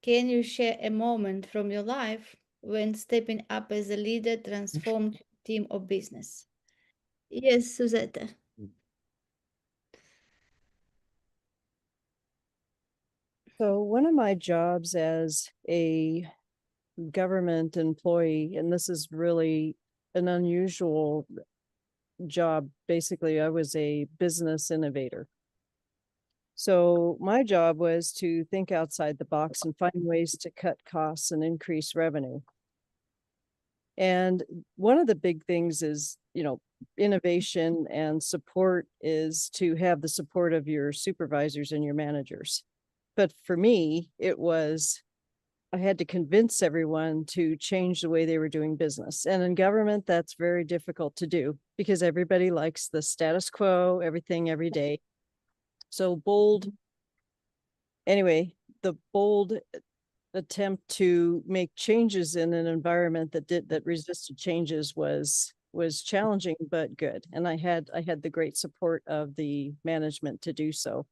can you share a moment from your life when stepping up as a leader transformed your team or business? Yes, Suzette. So, one of my jobs as a government employee, and this is really an unusual job. Basically, I was a business innovator. So, my job was to think outside the box and find ways to cut costs and increase revenue. And one of the big things is, innovation and support is to have the support of your supervisors and your managers. But for me, it was I had to convince everyone to change the way they were doing business. And in government, that's very difficult to do because everybody likes the status quo, everything every day. So the bold attempt to make changes in an environment that resisted changes was challenging but good. And I had the great support of the management to do so.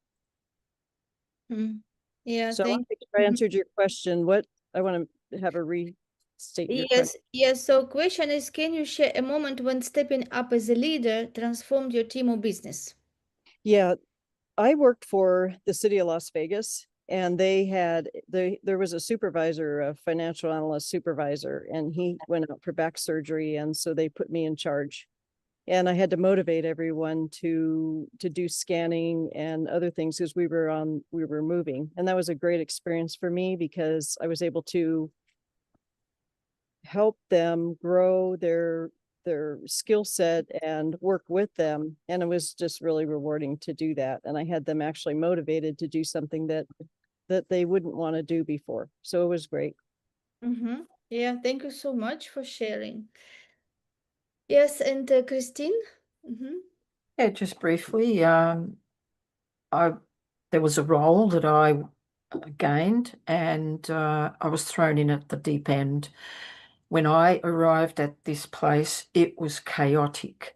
Yeah, So I thank think I answered your question. What I want to have a restate your question. Yes. So question is, can you share a moment when stepping up as a leader transformed your team or business? Yeah, I worked for the city of Las Vegas, and there was a supervisor, a financial analyst supervisor, and he went out for back surgery, and so they put me in charge. And I had to motivate everyone to do scanning and other things because we were moving. And that was a great experience for me because I was able to help them grow their skill set and work with them, and it was just really rewarding to do that. And I had them actually motivated to do something that they wouldn't want to do before, so it was great. Yeah, thank you so much for sharing. Yes, and Christine? Yeah, just briefly, I there was a role that I gained, and I was thrown in at the deep end. When I arrived at this place, it was chaotic.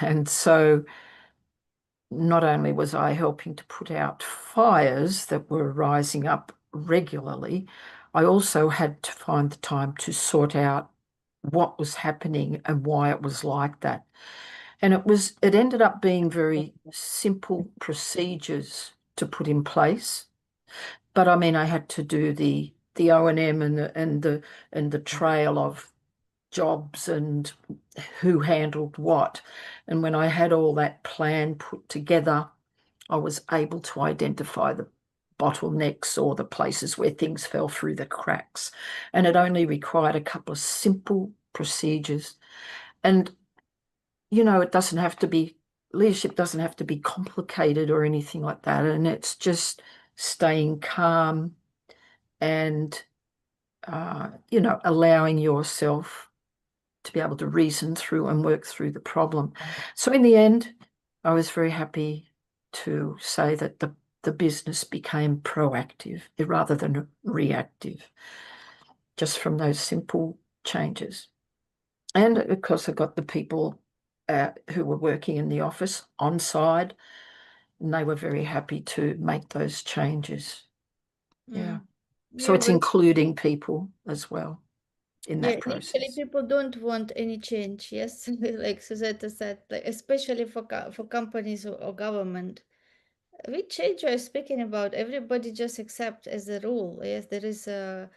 And so not only was I helping to put out fires that were rising up regularly, I also had to find the time to sort out what was happening and why it was like that. And it ended up being very simple procedures to put in place. But I mean, I had to do the O&M and the trail of jobs and who handled what. And when I had all that plan put together, I was able to identify the bottlenecks or the places where things fell through the cracks. And it only required a couple of simple procedures. And, leadership doesn't have to be complicated or anything like that. And it's just staying calm and, allowing yourself to be able to reason through and work through the problem. So in the end, I was very happy to say that the business became proactive rather than reactive, just from those simple changes. And of course, I got the people who were working in the office on side, and they were very happy to make those changes. Yeah. So Yeah, it's including people as well in that initially process. people don't want any change. Yes, like Suzette said, like especially for companies or government. Which change are you speaking about? Everybody just accept as a rule. Yes, there is a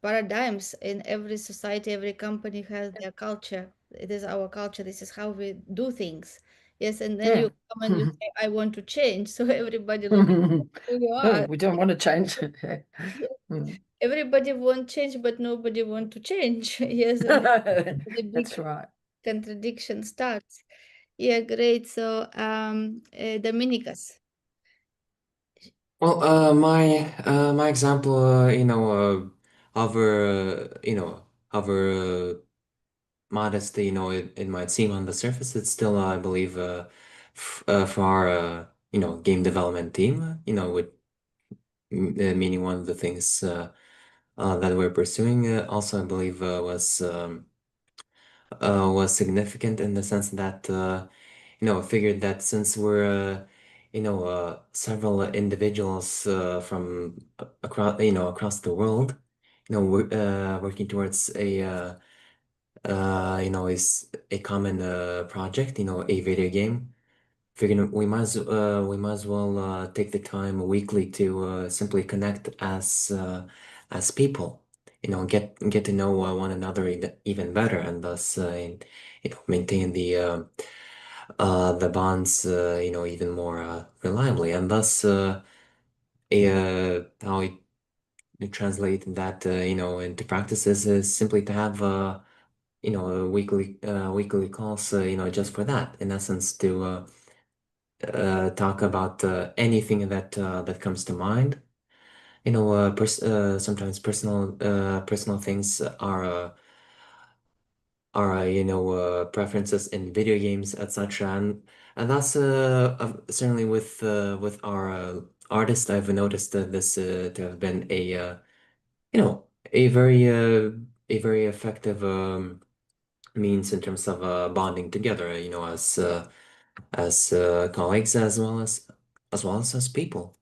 paradigms in every society. Every company has their culture. It is our culture. This is how we do things. Yes, and then Yeah. you come and you say, "I want to change." So everybody look at who you Oh, are. we don't want to change it. Yes. Mm. Everybody want change, but nobody want to change. Yes, and the big That's right. contradiction starts. Yeah, great. So, Dominicus. Well, my example, however, however modest, it might seem on the surface, it's still, I believe, f for our, game development team, with meaning one of the things that we're pursuing, also, I believe, was significant in the sense that, I figured that since we're several individuals from across across the world, working towards is a common project, a video game. Figuring we might as well take the time weekly to simply connect as people, get to know one another even better, and thus maintain the bonds even more reliably, and thus how I translate that into practices is simply to have weekly calls just for that, in essence, to talk about anything that comes to mind. Sometimes personal things are preferences in video games, etc. And that's certainly with our artist, I've noticed this to have been you know a very a very effective means in terms of bonding together, as colleagues as well as people.